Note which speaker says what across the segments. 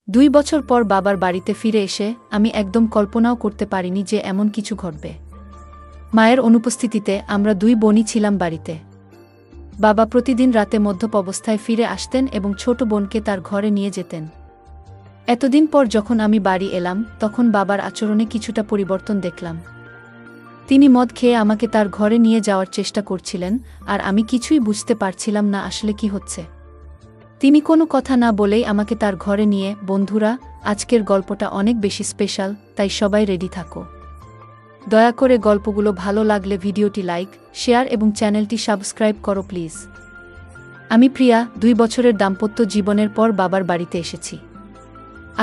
Speaker 1: 2 বছর পর বাবার বাড়িতে ফিরে এসে আমি একদম কল্পনাও করতে পারিনি যে এমন কিছু ঘটবে। মায়ের অনুপস্থিতিতে আমরা 2 বোনই ছিলাম বাড়িতে। বাবা প্রতিদিন রাতে মদ্যপ অবস্থায় ফিরে আসতেন এবং ছোট বোনকে তার ঘরে নিয়ে যেতেন। এতদিন পর যখন আমি বাড়ি এলাম তখন বাবার আচরণে কিছুটা পরিবর্তন দেখলাম। তিনি মদ খেয়ে আমাকে তার ঘরে নিয়ে যাওয়ার চেষ্টা করছিলেন, আর আমি কিছুই বুঝতে পারছিলাম না আসলে কি হচ্ছে। তিনি কোনো কথা না বলেই আমাকে তার ঘরে নিয়ে। বন্ধুরা, আজকের গল্পটা অনেক বেশি স্পেশাল, তাই সবাই রেডি থাকো। দয়া করে গল্পগুলো ভালো লাগলে ভিডিওটি লাইক, শেয়ার এবং চ্যানেলটি সাবস্ক্রাইব করো প্লিজ। আমি প্রিয়া, 2 বছরের দাম্পত্য জীবনের পর বাবার বাড়িতে এসেছি।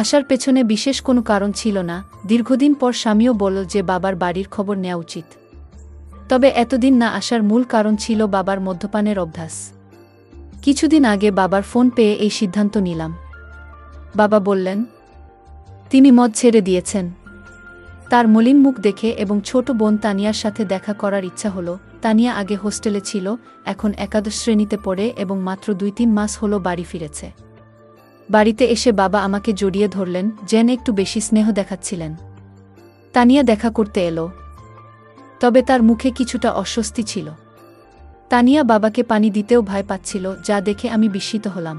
Speaker 1: আসার পেছনে বিশেষ কোনো কারণ ছিল না। দীর্ঘদিন পর স্বামীও বলল যে বাবার বাড়ির খবর নেওয়া উচিত। তবে এতদিন না আসার মূল কারণ ছিল বাবার মদ্যপানের অভ্যাস। কিছুদিন আগে বাবার ফোন পেয়ে এই সিদ্ধান্ত নিলাম। বাবা বললেন তিনি মদ ছেড়ে দিয়েছেন। তার মলিন মুখ দেখে এবং ছোট বোন তানিয়ার সাথে দেখা করার ইচ্ছা হলো। তানিয়া আগে হোস্টেলে ছিল, এখন একাদশ শ্রেণীতে পড়ে এবং মাত্র 2-3 মাস হলো বাড়ি ফিরেছে। বাড়িতে এসে বাবা আমাকে জড়িয়ে ধরলেন, যেন একটু বেশি স্নেহ দেখাচ্ছিলেন। তানিয়া দেখা করতে এলো, তবে তার মুখে কিছুটা অস্বস্তি ছিল। তানিয়া বাবাকে পানি দিতেও ভয় পাচ্ছিল, যা দেখে আমি বিস্মিত হলাম।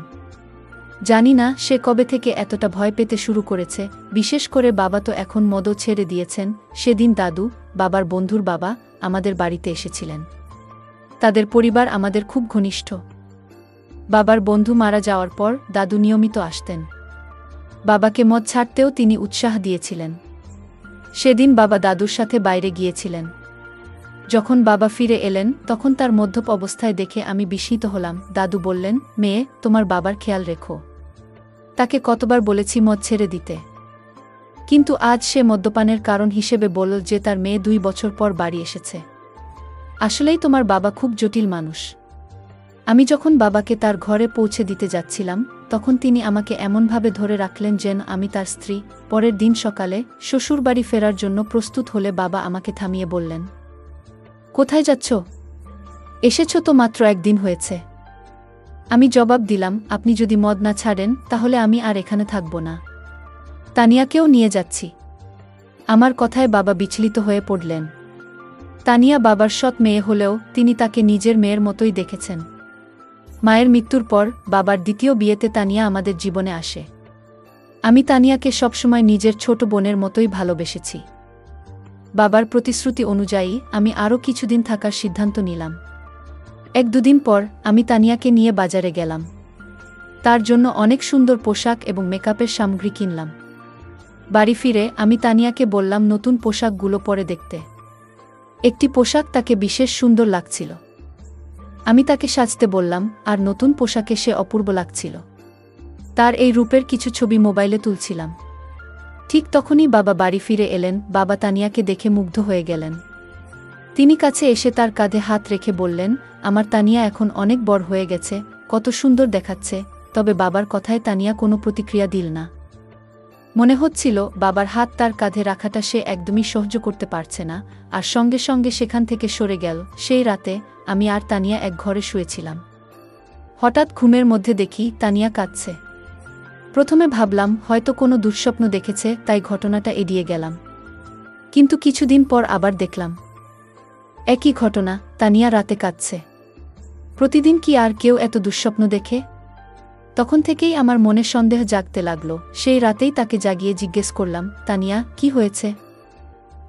Speaker 1: জানি না সে কবে থেকে এতটা ভয় পেতে শুরু করেছে। বিশেষ করে বাবা তো এখন মদও ছেড়ে দিয়েছেন। সেদিন দাদু, বাবার বন্ধুর বাবা, আমাদের বাড়িতে এসেছিলেন। তাদের পরিবার আমাদের খুব ঘনিষ্ঠ। বাবার বন্ধু মারা যাওয়ার পর দাদু নিয়মিত আসতেন। বাবাকে মদ ছাড়তেও তিনি উৎসাহ দিয়েছিলেন। সেদিন বাবা দাদুর সাথে বাইরে গিয়েছিলেন। যখন বাবা ফিরে এলেন তখন তার মদ্যপ অবস্থায় দেখে আমি বিস্মিত হলাম। দাদু বললেন, মেয়ে, তোমার বাবার খেয়াল রেখো। তাকে কতবার বলেছি মদ ছেড়ে দিতে, কিন্তু আজ সে মদ্যপানের কারণ হিসেবে বলল যে তার মেয়ে 2 বছর পর বাড়ি এসেছে। আসলেই তোমার বাবা খুব জটিল মানুষ। আমি যখন বাবাকে তার ঘরে পৌঁছে দিতে যাচ্ছিলাম তখন তিনি আমাকে এমনভাবে ধরে রাখলেন যেন আমি তার স্ত্রী। পরের দিন সকালে শ্বশুরবাড়ি ফেরার জন্য প্রস্তুত হলে বাবা আমাকে থামিয়ে বললেন, কোথায় যাচ্ছ? এসেছ তো মাত্র 1 দিন হয়েছে। আমি জবাব দিলাম, আপনি যদি মদ না ছাড়েন তাহলে আমি আর এখানে থাকব না। তানিয়াকেও নিয়ে যাচ্ছি। আমার কথায় বাবা বিচলিত হয়ে পড়লেন। তানিয়া বাবার সৎ মেয়ে হলেও তিনি তাকে নিজের মেয়ের মতোই দেখেছেন। মায়ের মৃত্যুর পর বাবার দ্বিতীয় বিয়েতে তানিয়া আমাদের জীবনে আসে। আমি তানিয়াকে সবসময় নিজের ছোট বোনের মতোই ভালোবেসেছি। বাবার প্রতিশ্রুতি অনুযায়ী আমি আরও কিছুদিন থাকার সিদ্ধান্ত নিলাম। 1-2 দিন পর আমি তানিয়াকে নিয়ে বাজারে গেলাম। তার জন্য অনেক সুন্দর পোশাক এবং মেকআপের সামগ্রী কিনলাম। বাড়ি ফিরে আমি তানিয়াকে বললাম নতুন পোশাকগুলো পরে দেখতে। একটি পোশাক তাকে বিশেষ সুন্দর লাগছিল। আমি তাকে সাজতে বললাম, আর নতুন পোশাকে সে অপূর্ব লাগছিল। তার এই রূপের কিছু ছবি মোবাইলে তুলছিলাম। ঠিক তখনই বাবা বাড়ি ফিরে এলেন। বাবা তানিয়াকে দেখে মুগ্ধ হয়ে গেলেন। তিনি কাছে এসে তার কাঁধে হাত রেখে বললেন, আমার তানিয়া এখন অনেক বড় হয়ে গেছে, কত সুন্দর দেখাচ্ছে। তবে বাবার কথায় তানিয়া কোনো প্রতিক্রিয়া দিল না। মনে হচ্ছিল বাবার হাত তার কাঁধে রাখাটা সে একদমই সহ্য করতে পারছে না, আর সঙ্গে সঙ্গে সেখান থেকে সরে গেল। সেই রাতে আমি আর তানিয়া এক ঘরে শুয়েছিলাম। হঠাৎ ঘুমের মধ্যে দেখি তানিয়া কাঁদছে। প্রথমে ভাবলাম হয়তো কোনো দুঃস্বপ্ন দেখেছে, তাই ঘটনাটা এড়িয়ে গেলাম। কিন্তু কিছুদিন পর আবার দেখলাম একই ঘটনা, তানিয়া রাতে কাঁদছে। প্রতিদিন কি আর কেউ এত দুঃস্বপ্ন দেখে? তখন থেকেই আমার মনে সন্দেহ জাগতে লাগলো। সেই রাতেই তাকে জাগিয়ে জিজ্ঞেস করলাম, তানিয়া, কি হয়েছে?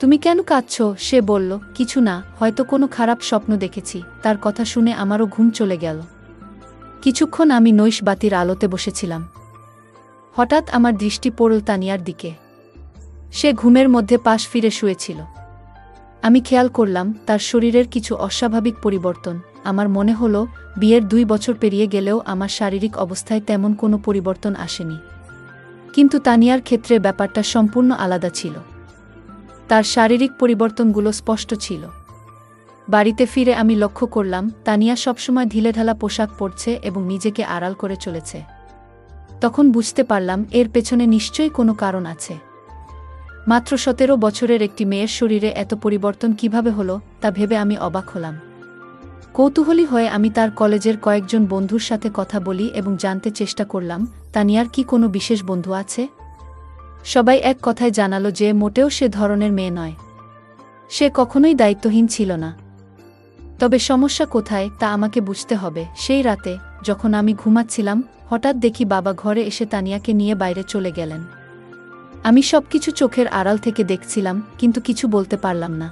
Speaker 1: তুমি কেন কাঁদছ? সে বলল, কিছু না, হয়তো কোনো খারাপ স্বপ্ন দেখেছি। তার কথা শুনে আমারও ঘুম চলে গেল। কিছুক্ষণ আমি নৈশ বাতির আলোতে বসেছিলাম। হঠাৎ আমার দৃষ্টি পড়ল তানিয়ার দিকে। সে ঘুমের মধ্যে পাশ ফিরে শুয়েছিল। আমি খেয়াল করলাম তার শরীরের কিছু অস্বাভাবিক পরিবর্তন। আমার মনে হলো বিয়ের 2 বছর পেরিয়ে গেলেও আমার শারীরিক অবস্থায় তেমন কোনো পরিবর্তন আসেনি। কিন্তু তানিয়ার ক্ষেত্রে ব্যাপারটা সম্পূর্ণ আলাদা ছিল। তার শারীরিক পরিবর্তনগুলো স্পষ্ট ছিল। বাড়িতে ফিরে আমি লক্ষ্য করলাম তানিয়া সবসময় ঢিলেঢালা পোশাক পরছে এবং নিজেকে আড়াল করে চলেছে। তখন বুঝতে পারলাম এর পেছনে নিশ্চয়ই কোনো কারণ আছে। মাত্র 17 বছরের একটি মেয়ের শরীরে এত পরিবর্তন কিভাবে হলো তা ভেবে আমি অবাক হলাম। কৌতূহলী হয়ে আমি তার কলেজের কয়েকজন বন্ধুর সাথে কথা বলি এবং জানতে চেষ্টা করলাম তানিয়ার কি কোনো বিশেষ বন্ধু আছে। সবাই এক কথায় জানালো যে মোটেও সে ধরনের মেয়ে নয়। সে কখনোই দায়িত্বহীন ছিল না। তবে সমস্যা কোথায় তা আমাকে বুঝতে হবে। সেই রাতে যখন আমি ঘুমাচ্ছিলাম, হঠাৎ দেখি বাবা ঘরে এসে তানিয়াকে নিয়ে বাইরে চলে গেলেন। আমি সবকিছু চোখের আড়াল থেকে দেখছিলাম, কিন্তু কিছু বলতে পারলাম না।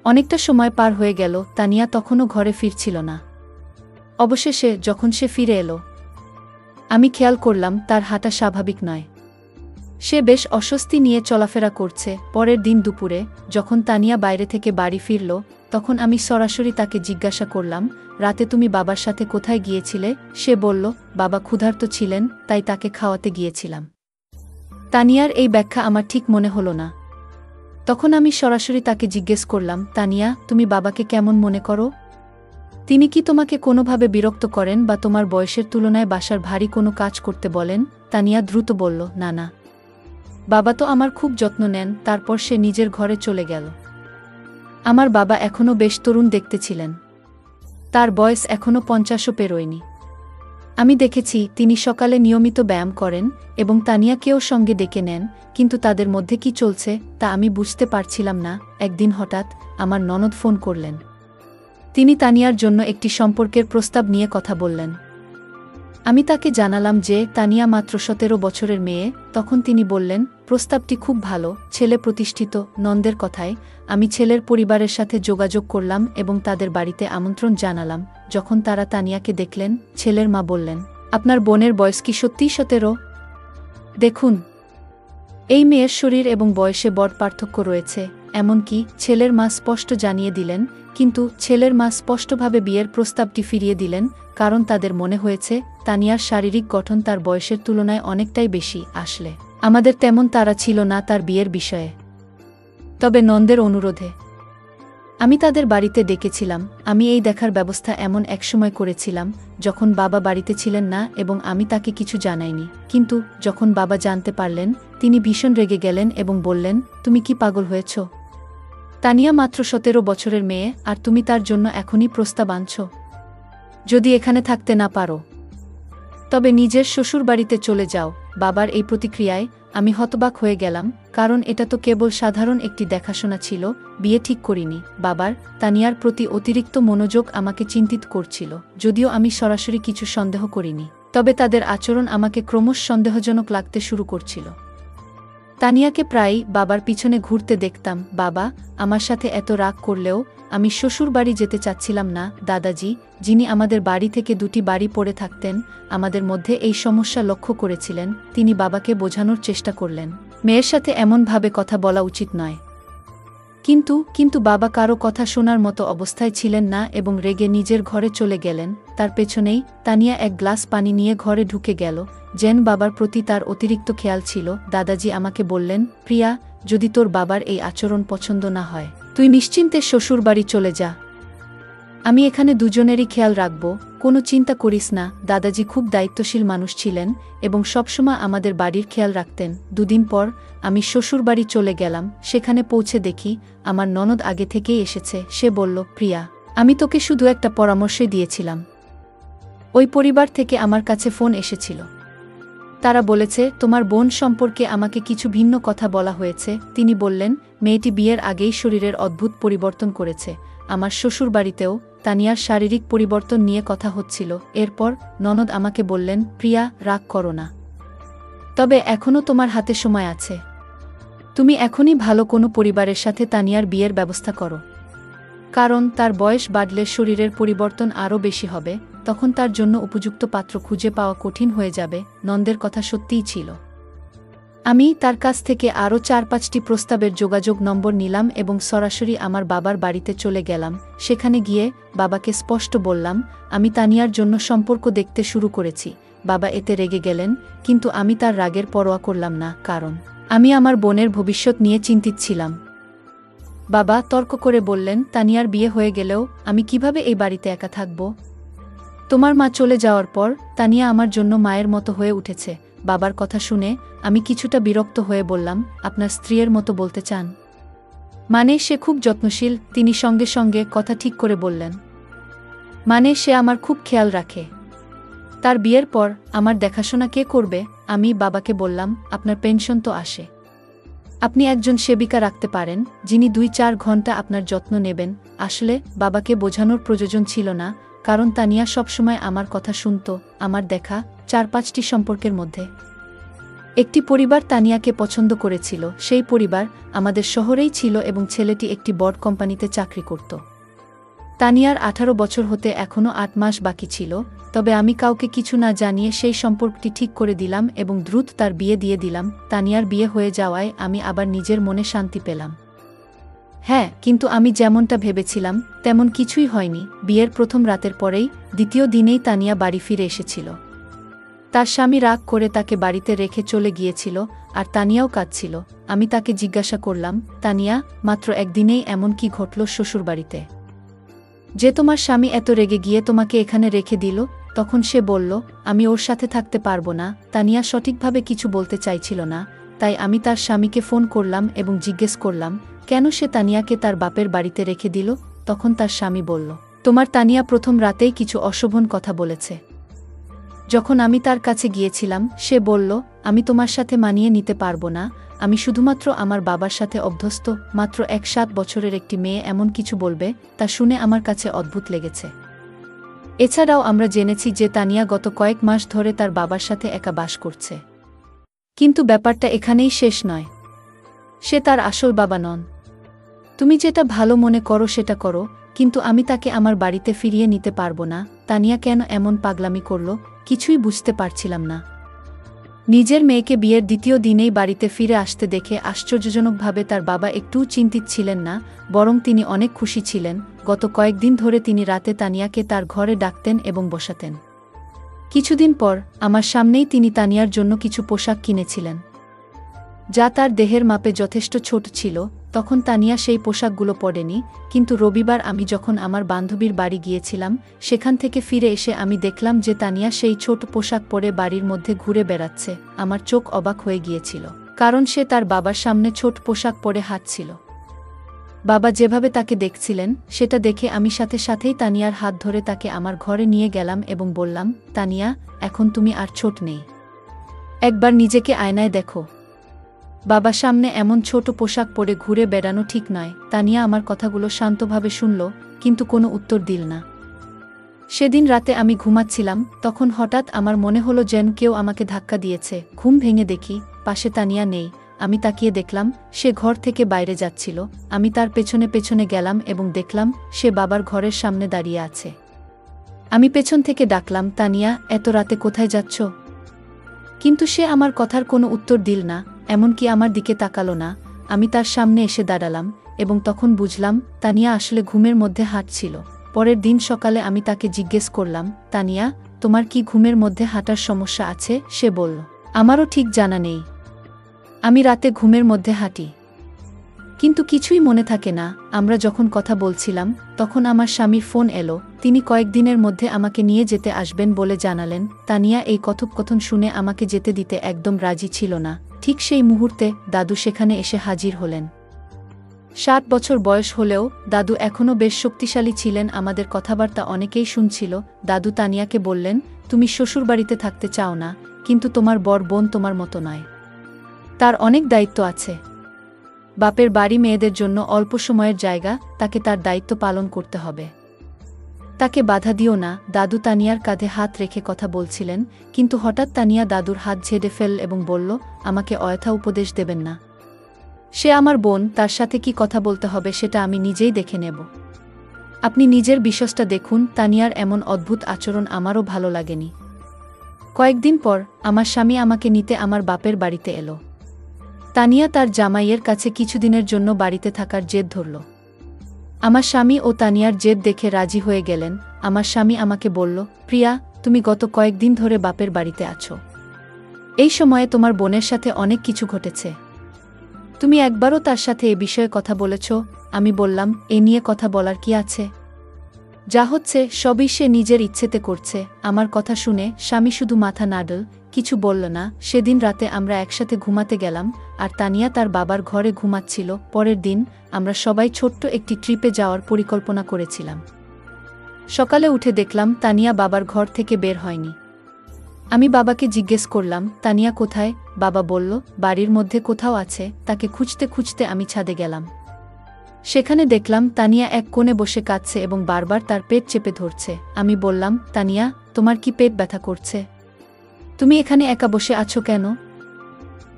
Speaker 1: অনেকটা সময় পার হয়ে গেল, তানিয়া তখনও ঘরে ফিরছিল না। অবশেষে যখন সে ফিরে এলো, আমি খেয়াল করলাম তার হাঁটা স্বাভাবিক নয়। সে বেশ অস্বস্তি নিয়ে চলাফেরা করছে। পরের দিন দুপুরে যখন তানিয়া বাইরে থেকে বাড়ি ফিরল, তখন আমি সরাসরি তাকে জিজ্ঞাসা করলাম, রাতে তুমি বাবার সাথে কোথায় গিয়েছিলে? সে বলল, বাবা ক্ষুধার্ত ছিলেন, তাই তাকে খাওয়াতে গিয়েছিলাম। তানিয়ার এই ব্যাখ্যা আমার ঠিক মনে হলো না। তখন আমি সরাসরি তাকে জিজ্ঞেস করলাম, তানিয়া, তুমি বাবাকে কেমন মনে করো? তিনি কি তোমাকে কোনোভাবে বিরক্ত করেন বা তোমার বয়সের তুলনায় বাসার ভারী কোনো কাজ করতে বলেন? তানিয়া দ্রুত বলল, না না, বাবা তো আমার খুব যত্ন নেন। তারপর সে নিজের ঘরে চলে গেল। আমার বাবা এখনও বেশ তরুণ দেখতে ছিলেন। তার বয়স এখনও 50ও পেরোয়নি। আমি দেখেছি তিনি সকালে নিয়মিত ব্যায়াম করেন এবং তানিয়াকেও সঙ্গে ডেকে নেন, কিন্তু তাদের মধ্যে কি চলছে তা আমি বুঝতে পারছিলাম না। একদিন হঠাৎ আমার ননদ ফোন করলেন। তিনি তানিয়ার জন্য একটি সম্পর্কের প্রস্তাব নিয়ে কথা বললেন। আমি তাকে জানালাম যে তানিয়া মাত্র 17 বছরের মেয়ে। তখন তিনি বললেন, প্রস্তাবটি খুব ভালো, ছেলে প্রতিষ্ঠিত। নন্দের কথায় আমি ছেলের পরিবারের সাথে যোগাযোগ করলাম এবং তাদের বাড়িতে আমন্ত্রণ জানালাম। যখন তারা তানিয়াকে দেখলেন, ছেলের মা বললেন, আপনার বোনের বয়স কি সত্যিই 17? দেখুন, এই মেয়ের শরীর এবং বয়সে বড় পার্থক্য রয়েছে। এমনকি ছেলের মা স্পষ্ট জানিয়ে দিলেন, কিন্তু ছেলের মা স্পষ্টভাবে বিয়ের প্রস্তাবটি ফিরিয়ে দিলেন, কারণ তাদের মনে হয়েছে তানিয়ার শারীরিক গঠন তার বয়সের তুলনায় অনেকটাই বেশি। আসলে আমাদের তেমন তাড়া ছিল না তার বিয়ের বিষয়ে। তবে নন্দের অনুরোধে আমি তাদের বাড়িতে ডেকেছিলাম। আমি এই দেখার ব্যবস্থা এমন এক সময় করেছিলাম যখন বাবা বাড়িতে ছিলেন না এবং আমি তাকে কিছু জানাইনি। কিন্তু যখন বাবা জানতে পারলেন, তিনি ভীষণ রেগে গেলেন এবং বললেন, তুমি কি পাগল হয়েছ? তানিয়া মাত্র 17 বছরের মেয়ে, আর তুমি তার জন্য এখনই প্রস্তাব আনছ? যদি এখানে থাকতে না পারো, তবে নিজের শ্বশুর বাড়িতে চলে যাও। বাবার এই প্রতিক্রিয়ায় আমি হতবাক হয়ে গেলাম, কারণ এটা তো কেবল সাধারণ একটি দেখাশোনা ছিল, বিয়ে ঠিক করিনি। বাবার তানিয়ার প্রতি অতিরিক্ত মনোযোগ আমাকে চিন্তিত করছিল। যদিও আমি সরাসরি কিছু সন্দেহ করিনি, তবে তাদের আচরণ আমাকে ক্রমশ সন্দেহজনক লাগতে শুরু করছিল। তানিয়াকে প্রায়ই বাবার পিছনে ঘুরতে দেখতাম। বাবা আমার সাথে এত রাগ করলেও আমি শ্বশুর বাড়ি যেতে চাচ্ছিলাম না। দাদাজি, যিনি আমাদের বাড়ি থেকে 2টি বাড়ি পড়ে থাকতেন, আমাদের মধ্যে এই সমস্যা লক্ষ্য করেছিলেন। তিনি বাবাকে বোঝানোর চেষ্টা করলেন, মেয়ের সাথে এমনভাবে কথা বলা উচিত নয়। কিন্তু বাবা কারো কথা শোনার মতো অবস্থায় ছিলেন না এবং রেগে নিজের ঘরে চলে গেলেন। তার পেছনেই তানিয়া এক গ্লাস পানি নিয়ে ঘরে ঢুকে গেল, যেন বাবার প্রতি তার অতিরিক্ত খেয়াল ছিল। দাদাজি আমাকে বললেন, প্রিয়া, যদি তোর বাবার এই আচরণ পছন্দ না হয়, তুই নিশ্চিন্তে শ্বশুর বাড়ি চলে যা। আমি এখানে দুজনেরই খেয়াল রাখব, কোনো চিন্তা করিস না। দাদাজি খুব দায়িত্বশীল মানুষ ছিলেন এবং সবসময় আমাদের বাড়ির খেয়াল রাখতেন। 2 দিন পর আমি শ্বশুর বাড়ি চলে গেলাম। সেখানে পৌঁছে দেখি আমার ননদ আগে থেকেই এসেছে। সে বলল, প্রিয়া, আমি তোকে শুধু একটা পরামর্শই দিয়েছিলাম। ওই পরিবার থেকে আমার কাছে ফোন এসেছিল। তারা বলেছে তোমার বোন সম্পর্কে আমাকে কিছু ভিন্ন কথা বলা হয়েছে। তিনি বললেন, মেয়েটি বিয়ের আগেই শরীরের অদ্ভুত পরিবর্তন করেছে। আমার শ্বশুর বাড়িতেও তানিয়ার শারীরিক পরিবর্তন নিয়ে কথা হচ্ছিল। এরপর ননদ আমাকে বললেন, প্রিয়া, রাগ করো না, তবে এখনও তোমার হাতে সময় আছে। তুমি এখনই ভালো কোনো পরিবারের সাথে তানিয়ার বিয়ের ব্যবস্থা করো, কারণ তার বয়স বাড়লে শরীরের পরিবর্তন আরও বেশি হবে। তখন তার জন্য উপযুক্ত পাত্র খুঁজে পাওয়া কঠিন হয়ে যাবে। নন্দের কথা সত্যিই ছিল। আমি তার কাছ থেকে আরও 4-5টি প্রস্তাবের যোগাযোগ নম্বর নিলাম এবং সরাসরি আমার বাবার বাড়িতে চলে গেলাম। সেখানে গিয়ে বাবাকে স্পষ্ট বললাম, আমি তানিয়ার জন্য সম্পর্ক দেখতে শুরু করেছি। বাবা এতে রেগে গেলেন, কিন্তু আমি তার রাগের পরোয়া করলাম না, কারণ আমি আমার বোনের ভবিষ্যৎ নিয়ে চিন্তিত ছিলাম। বাবা তর্ক করে বললেন, তানিয়ার বিয়ে হয়ে গেলেও আমি কিভাবে এই বাড়িতে একা থাকব? তোমার মা চলে যাওয়ার পর তানিয়া আমার জন্য মায়ের মতো হয়ে উঠেছে। বাবার কথা শুনে আমি কিছুটা বিরক্ত হয়ে বললাম, আপনার স্ত্রীর মতো বলতে চান? মানে সে খুব যত্নশীল। তিনি সঙ্গে সঙ্গে কথা ঠিক করে বললেন, মানে সে আমার খুব খেয়াল রাখে। তার বিয়ের পর আমার দেখাশোনা কে করবে? আমি বাবাকে বললাম, আপনার পেনশন তো আসে, আপনি একজন সেবিকা রাখতে পারেন যিনি 2-4 ঘন্টা আপনার যত্ন নেবেন। আসলে বাবাকে বোঝানোর প্রয়োজন ছিল না, কারণ তানিয়া সবসময় আমার কথা শুনত। আমার দেখা 4-5টি সম্পর্কের মধ্যে একটি পরিবার তানিয়াকে পছন্দ করেছিল। সেই পরিবার আমাদের শহরেই ছিল এবং ছেলেটি একটি বড় কোম্পানিতে চাকরি করত। তানিয়ার 18 বছর হতে এখনও 8 মাস বাকি ছিল, তবে আমি কাউকে কিছু না জানিয়ে সেই সম্পর্কটি ঠিক করে দিলাম এবং দ্রুত তার বিয়ে দিয়ে দিলাম। তানিয়ার বিয়ে হয়ে যাওয়ায় আমি আবার নিজের মনে শান্তি পেলাম। হ্যাঁ, কিন্তু আমি যেমনটা ভেবেছিলাম তেমন কিছুই হয়নি। বিয়ের প্রথম রাতের পরেই দ্বিতীয় দিনেই তানিয়া বাড়ি ফিরে এসেছিল। তার স্বামী রাগ করে তাকে বাড়িতে রেখে চলে গিয়েছিল, আর তানিয়াও কাঁদছিল। আমি তাকে জিজ্ঞাসা করলাম, তানিয়া, মাত্র একদিনেই এমন কি ঘটল শ্বশুরবাড়িতে যে তোমার স্বামী এত রেগে গিয়ে তোমাকে এখানে রেখে দিল? তখন সে বলল, আমি ওর সাথে থাকতে পারবো না। তানিয়া সঠিকভাবে কিছু বলতে চাইছিল না, তাই আমি তার স্বামীকে ফোন করলাম এবং জিজ্ঞেস করলাম কেন সে তানিয়াকে তার বাপের বাড়িতে রেখে দিল। তখন তার স্বামী বলল, তোমার তানিয়া প্রথম রাতেই কিছু অশোভন কথা বলেছে। যখন আমি তার কাছে গিয়েছিলাম সে বলল, আমি তোমার সাথে মানিয়ে নিতে পারবো না, আমি শুধুমাত্র আমার বাবার সাথে অভ্যস্ত। মাত্র 7 বছরের একটি মেয়ে এমন কিছু বলবে, তা শুনে আমার কাছে অদ্ভুত লেগেছে। এছাড়াও আমরা জেনেছি যে তানিয়া গত কয়েক মাস ধরে তার বাবার সাথে একা বাস করছে। কিন্তু ব্যাপারটা এখানেই শেষ নয়। সে তার আসল বাবা নন। তুমি যেটা ভালো মনে করো সেটা করো, কিন্তু আমি তাকে আমার বাড়িতে ফিরিয়ে নিতে পারবো না। তানিয়া কেন এমন পাগলামি করল কিছুই বুঝতে পারছিলাম না। নিজের মেয়েকে বিয়ের দ্বিতীয় দিনেই বাড়িতে ফিরে আসতে দেখে আশ্চর্যজনকভাবে তার বাবা একটুও চিন্তিত ছিলেন না, বরং তিনি অনেক খুশি ছিলেন। গত কয়েকদিন ধরে তিনি রাতে তানিয়াকে তার ঘরে ডাকতেন এবং বসাতেন। কিছুদিন পর আমার সামনেই তিনি তানিয়ার জন্য কিছু পোশাক কিনেছিলেন, যা তার দেহের মাপে যথেষ্ট ছোট ছিল। তখন তানিয়া সেই পোশাকগুলো পরেনি, কিন্তু রবিবার আমি যখন আমার বান্ধবীর বাড়ি গিয়েছিলাম সেখান থেকে ফিরে এসে আমি দেখলাম যে তানিয়া সেই ছোট পোশাক পরে বাড়ির মধ্যে ঘুরে বেড়াচ্ছে। আমার চোখ অবাক হয়ে গিয়েছিল, কারণ সে তার বাবার সামনে ছোট পোশাক পরে হাঁটছিল। বাবা যেভাবে তাকে দেখছিলেন সেটা দেখে আমি সাথে সাথেই তানিয়ার হাত ধরে তাকে আমার ঘরে নিয়ে গেলাম এবং বললাম, তানিয়া, এখন তুমি আর ছোট নেই, একবার নিজেকে আয়নায় দেখো। বাবার সামনে এমন ছোট পোশাক পরে ঘুরে বেড়ানো ঠিক নয়। তানিয়া আমার কথাগুলো শান্তভাবে শুনল, কিন্তু কোনো উত্তর দিল না। সেদিন রাতে আমি ঘুমাচ্ছিলাম, তখন হঠাৎ আমার মনে হলো যেন কেউ আমাকে ধাক্কা দিয়েছে। ঘুম ভেঙে দেখি পাশে তানিয়া নেই। আমি তাকিয়ে দেখলাম সে ঘর থেকে বাইরে যাচ্ছিল। আমি তার পেছনে পেছনে গেলাম এবং দেখলাম সে বাবার ঘরের সামনে দাঁড়িয়ে আছে। আমি পেছন থেকে ডাকলাম, তানিয়া, এত রাতে কোথায় যাচ্ছ? কিন্তু সে আমার কথার কোনো উত্তর দিল না, এমনকি আমার দিকে তাকালো না। আমি তার সামনে এসে দাঁড়ালাম এবং তখন বুঝলাম তানিয়া আসলে ঘুমের মধ্যে হাঁটছিল। পরের দিন সকালে আমি তাকে জিজ্ঞেস করলাম, তানিয়া, তোমার কি ঘুমের মধ্যে হাঁটার সমস্যা আছে? সে বলল, আমারও ঠিক জানা নেই, আমি রাতে ঘুমের মধ্যে হাঁটি, কিন্তু কিছুই মনে থাকে না। আমরা যখন কথা বলছিলাম তখন আমার স্বামীর ফোন এলো। তিনি কয়েকদিনের মধ্যে আমাকে নিয়ে যেতে আসবেন বলে জানালেন। তানিয়া এই কথোপকথন শুনে আমাকে যেতে দিতে একদম রাজি ছিল না। ঠিক সেই মুহূর্তে দাদু সেখানে এসে হাজির হলেন। 7 বছর বয়স হলেও দাদু এখনও বেশ শক্তিশালী ছিলেন। আমাদের কথাবার্তা অনেকেই শুনছিল। দাদু তানিয়াকে বললেন, তুমি শ্বশুরবাড়িতে থাকতে চাও না, কিন্তু তোমার বড় বোন তোমার মতো নয়, তার অনেক দায়িত্ব আছে। বাপের বাড়ি মেয়েদের জন্য অল্প সময়ের জায়গা, তাকে তার দায়িত্ব পালন করতে হবে। তাকে বাধা দিও না। দাদু তানিয়ার কাঁধে হাত রেখে কথা বলছিলেন, কিন্তু হঠাৎ তানিয়া দাদুর হাত ঝেড়ে ফেল এবং বলল, আমাকে অযথা উপদেশ দেবেন না। সে আমার বোন, তার সাথে কি কথা বলতে হবে সেটা আমি নিজেই দেখে নেব। আপনি নিজের বিশ্বাসটা দেখুন। তানিয়ার এমন অদ্ভুত আচরণ আমারও ভালো লাগেনি। কয়েকদিন পর আমার স্বামী আমাকে নিতে আমার বাপের বাড়িতে এলো। তানিয়া তার জামাইয়ের কাছে কিছুদিনের জন্য বাড়িতে থাকার জেদ ধরল। আমার স্বামী ও তানিয়ার জেদ দেখে রাজি হয়ে গেলেন। আমার স্বামী আমাকে বলল, প্রিয়া, তুমি গত কয়েকদিন ধরে বাপের বাড়িতে আছো। এই সময়ে তোমার বোনের সাথে অনেক কিছু ঘটেছে। তুমি একবারও তার সাথে এ বিষয়ে কথা বলেছ? আমি বললাম, এ নিয়ে কথা বলার কি আছে? যা হচ্ছে সবই সে নিজের ইচ্ছেতে করছে। আমার কথা শুনে স্বামী শুধু মাথা নাড়ল, কিছু বলল না। সেদিন রাতে আমরা একসাথে ঘুমাতে গেলাম, আর তানিয়া তার বাবার ঘরে ঘুমাচ্ছিল। পরের দিন আমরা সবাই ছোট্ট একটি ট্রিপে যাওয়ার পরিকল্পনা করেছিলাম। সকালে উঠে দেখলাম তানিয়া বাবার ঘর থেকে বের হয়নি। আমি বাবাকে জিজ্ঞেস করলাম, তানিয়া কোথায়? বাবা বলল, বাড়ির মধ্যে কোথাও আছে। তাকে খুঁজতে খুঁজতে আমি ছাদে গেলাম। সেখানে দেখলাম তানিয়া এক কোণে বসে কাঁদছে এবং বারবার তার পেট চেপে ধরছে। আমি বললাম, তানিয়া, তোমার কি পেট ব্যথা করছে? তুমি এখানে একা বসে আছো কেন?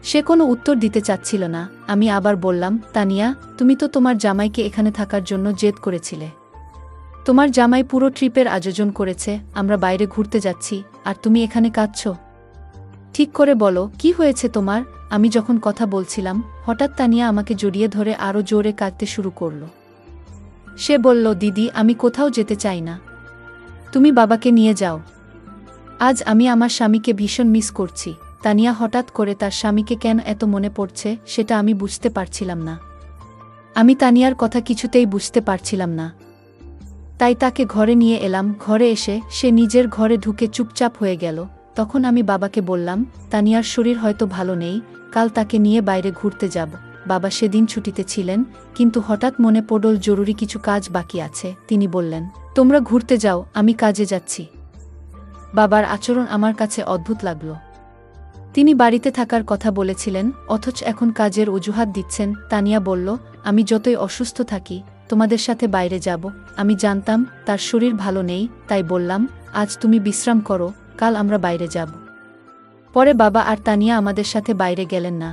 Speaker 1: সে কোনো উত্তর দিতে চাচ্ছিল না। আমি আবার বললাম, তানিয়া, তুমি তো তোমার জামাইকে এখানে থাকার জন্য জেদ করেছিলে। তোমার জামাই পুরো ট্রিপের আয়োজন করেছে, আমরা বাইরে ঘুরতে যাচ্ছি, আর তুমি এখানে কাঁদছো। ঠিক করে বলো, কি হয়েছে তোমার? আমি যখন কথা বলছিলাম, হঠাৎ তানিয়া আমাকে জড়িয়ে ধরে আরও জোরে কাঁদতে শুরু করল। সে বলল, দিদি, আমি কোথাও যেতে চাই না। তুমি বাবাকে নিয়ে যাও। আজ আমি আমার স্বামীকে ভীষণ মিস করছি। তানিয়া হঠাৎ করে তার স্বামীকে কেন এত মনে পড়ছে সেটা আমি বুঝতে পারছিলাম না। আমি তানিয়ার কথা কিছুতেই বুঝতে পারছিলাম না। তাই তাকে ঘরে নিয়ে এলাম। ঘরে এসে সে নিজের ঘরে ঢুকে চুপচাপ হয়ে গেল। তখন আমি বাবাকে বললাম, তানিয়ার শরীর হয়তো ভালো নেই, কাল তাকে নিয়ে বাইরে ঘুরতে যাব। বাবা সেদিন ছুটিতে ছিলেন, কিন্তু হঠাৎ মনে পড়ল জরুরি কিছু কাজ বাকি আছে। তিনি বললেন, তোমরা ঘুরতে যাও, আমি কাজে যাচ্ছি। বাবার আচরণ আমার কাছে অদ্ভুত লাগল। তিনি বাড়িতে থাকার কথা বলেছিলেন, অথচ এখন কাজের অজুহাত দিচ্ছেন। তানিয়া বলল, আমি যতই অসুস্থ থাকি, তোমাদের সাথে বাইরে যাব। আমি জানতাম তার শরীর ভালো নেই, তাই বললাম, আজ তুমি বিশ্রাম করো, কাল আমরা বাইরে যাব। পরে বাবা আর তানিয়া আমাদের সাথে বাইরে গেলেন না।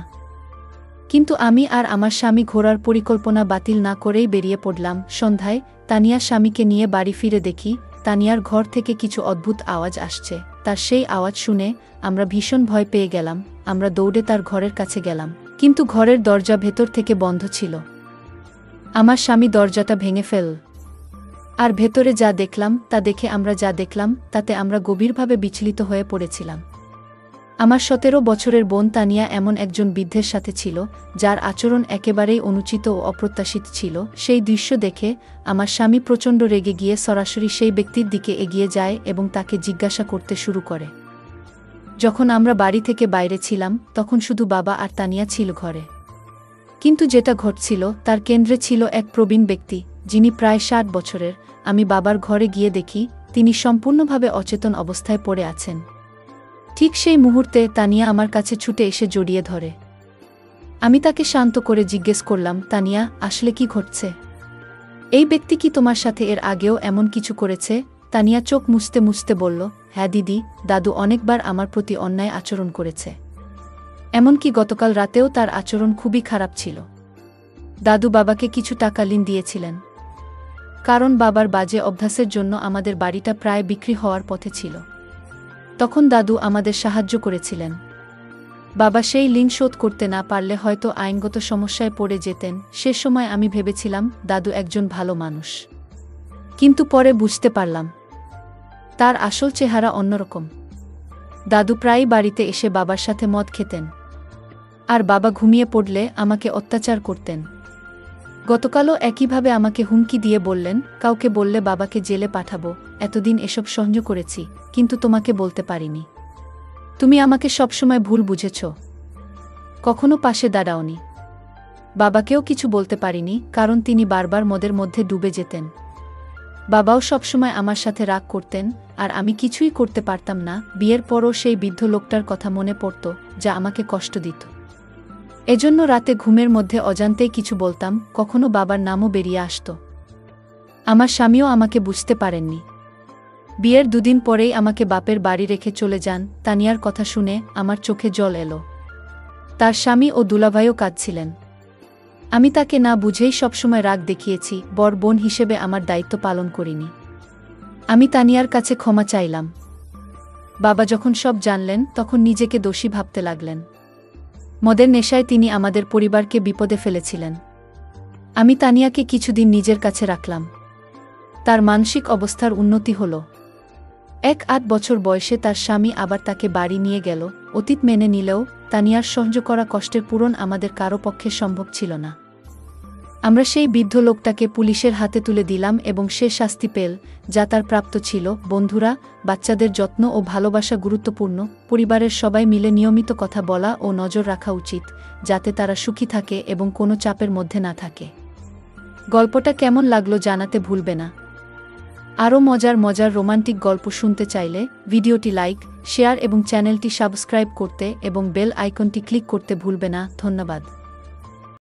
Speaker 1: কিন্তু আমি আর আমার স্বামী ঘোরার পরিকল্পনা বাতিল না করেই বেরিয়ে পড়লাম। সন্ধ্যায় তানিয়ার স্বামীকে নিয়ে বাড়ি ফিরে দেখি তানিয়ার ঘর থেকে কিছু অদ্ভুত আওয়াজ আসছে। তার সেই আওয়াজ শুনে আমরা ভীষণ ভয় পেয়ে গেলাম। আমরা দৌড়ে তার ঘরের কাছে গেলাম, কিন্তু ঘরের দরজা ভেতর থেকে বন্ধ ছিল। আমার স্বামী দরজাটা ভেঙে ফেল। আর ভেতরে যা দেখলাম তা দেখে তাতে আমরা গভীরভাবে বিচলিত হয়ে পড়েছিলাম। আমার 17 বছরের বোন তানিয়া এমন একজন বৃদ্ধের সাথে ছিল, যার আচরণ একেবারেই অনুচিত ও অপ্রত্যাশিত ছিল। সেই দৃশ্য দেখে আমার স্বামী প্রচণ্ড রেগে গিয়ে সরাসরি সেই ব্যক্তির দিকে এগিয়ে যায় এবং তাকে জিজ্ঞাসা করতে শুরু করে। যখন আমরা বাড়ি থেকে বাইরে ছিলাম, তখন শুধু বাবা আর তানিয়া ছিল ঘরে। কিন্তু যেটা ঘটছিল তার কেন্দ্রে ছিল এক প্রবীণ ব্যক্তি, যিনি প্রায় 60 বছরের। আমি বাবার ঘরে গিয়ে দেখি তিনি সম্পূর্ণভাবে অচেতন অবস্থায় পড়ে আছেন। ঠিক সেই মুহূর্তে তানিয়া আমার কাছে ছুটে এসে জড়িয়ে ধরে। আমি তাকে শান্ত করে জিজ্ঞেস করলাম, তানিয়া, আসলে কি ঘটছে? এই ব্যক্তি কি তোমার সাথে এর আগেও এমন কিছু করেছে? তানিয়া চোখ মুছতে মুছতে বলল, হ্যাঁ দিদি, দাদু অনেকবার আমার প্রতি অন্যায় আচরণ করেছে। এমনকি গতকাল রাতেও তার আচরণ খুবই খারাপ ছিল। দাদু বাবাকে কিছু টাকা ঋণ দিয়েছিলেন, কারণ বাবার বাজে অভ্যাসের জন্য আমাদের বাড়িটা প্রায় বিক্রি হওয়ার পথে ছিল। তখন দাদু আমাদের সাহায্য করেছিলেন। বাবা সেই ঋণ শোধ করতে না পারলে হয়তো আইনগত সমস্যায় পড়ে যেতেন। সে সময় আমি ভেবেছিলাম দাদু একজন ভালো মানুষ, কিন্তু পরে বুঝতে পারলাম তার আসল চেহারা অন্যরকম। দাদু প্রায়ই বাড়িতে এসে বাবার সাথে মদ খেতেন, আর বাবা ঘুমিয়ে পড়লে আমাকে অত্যাচার করতেন। গতকালও একইভাবে আমাকে হুমকি দিয়ে বললেন, কাউকে বললে বাবাকে জেলে পাঠাবো। এতদিন এসব সহ্য করেছি, কিন্তু তোমাকে বলতে পারিনি। তুমি আমাকে সবসময় ভুল বুঝেছ, কখনো পাশে দাঁড়াওনি। বাবাকেও কিছু বলতে পারিনি, কারণ তিনি বারবার মদের মধ্যে ডুবে যেতেন। বাবাও সবসময় আমার সাথে রাগ করতেন, আর আমি কিছুই করতে পারতাম না। বিয়ের পরও সেই বৃদ্ধ লোকটার কথা মনে পড়ত, যা আমাকে কষ্ট দিত। এজন্য রাতে ঘুমের মধ্যে অজান্তেই কিছু বলতাম, কখনো বাবার নামও বেরিয়ে আসত। আমার স্বামীও আমাকে বুঝতে পারেননি। বিয়ের 2 দিন পরেই আমাকে বাপের বাড়ি রেখে চলে যান। তানিয়ার কথা শুনে আমার চোখে জল এলো। তার স্বামী ও দুলাভাইও কাঁদছিলেন। আমি তাকে না বুঝেই সবসময় রাগ দেখিয়েছি, বড় বোন হিসেবে আমার দায়িত্ব পালন করিনি। আমি তানিয়ার কাছে ক্ষমা চাইলাম। বাবা যখন সব জানলেন, তখন নিজেকে দোষী ভাবতে লাগলেন। মদের নেশায় তিনি আমাদের পরিবারকে বিপদে ফেলেছিলেন। আমি তানিয়াকে কিছুদিন নিজের কাছে রাখলাম। তার মানসিক অবস্থার উন্নতি হল। 8 বছর বয়সে তার স্বামী আবার তাকে বাড়ি নিয়ে গেল। অতীত মেনে নিলেও তানিয়ার সহ্য করা কষ্টের পূরণ আমাদের কারো পক্ষে সম্ভব ছিল না। আমরা সেই বৃদ্ধ লোকটাকে পুলিশের হাতে তুলে দিলাম এবং সে শাস্তি পেল, যা তার প্রাপ্ত ছিল। বন্ধুরা, বাচ্চাদের যত্ন ও ভালোবাসা গুরুত্বপূর্ণ। পরিবারের সবাই মিলে নিয়মিত কথা বলা ও নজর রাখা উচিত, যাতে তারা সুখী থাকে এবং কোনো চাপের মধ্যে না থাকে। গল্পটা কেমন লাগলো জানাতে ভুলবে না। আরও মজার মজার রোমান্টিক গল্প শুনতে চাইলে ভিডিওটি লাইক, শেয়ার এবং চ্যানেলটি সাবস্ক্রাইব করতে এবং বেল আইকনটি ক্লিক করতে ভুলবে না। ধন্যবাদ।